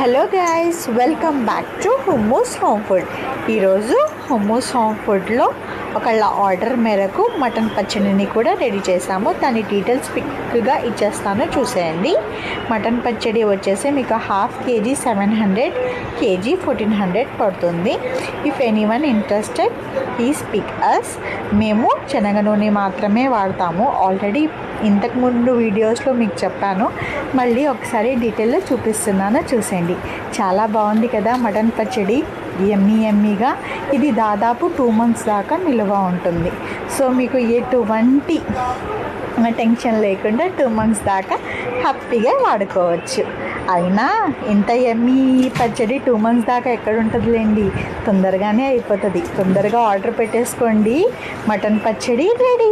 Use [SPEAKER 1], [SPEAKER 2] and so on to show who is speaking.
[SPEAKER 1] Hello guys, welcome back to hummus home food. ఈరోజు hummus home ఫుడ్లో ఒకళ్ళ order మేరకు మటన్ పచ్చడిని కూడా రెడీ చేసాము. దాని డీటెయిల్స్ పిక్గా ఇచ్చేస్తాను, చూసేయండి. మటన్ పచ్చడి వచ్చేసి మీకు హాఫ్ కేజీ 700, కేజీ 1400 పడుతుంది. If anyone interested please pick us. మేము శనగ నూనె మాత్రమే వాడతాము. ఆల్రెడీ ఇంతకుముందు వీడియోస్లో మీకు చెప్పాను, మళ్ళీ ఒకసారి డీటెయిల్లో చూపిస్తున్నాను, చూసేయండి. చాలా బాగుంది కదా మటన్ పచ్చడి, ఎమ్మీగా. ఇది దాదాపు 2 months దాకా నిల్వ ఉంటుంది. సో మీకు ఎటువంటి టెన్షన్ లేకుండా 2 months దాకా హ్యాపీగా వాడుకోవచ్చు. అయినా ఇంత ఎమ్మీ పచ్చడి 2 months దాకా ఎక్కడ ఉంటుందిలేండి, తొందరగానే అయిపోతుంది. తొందరగా ఆర్డర్ పెట్టేసుకోండి. మటన్ పచ్చడి రెడీ.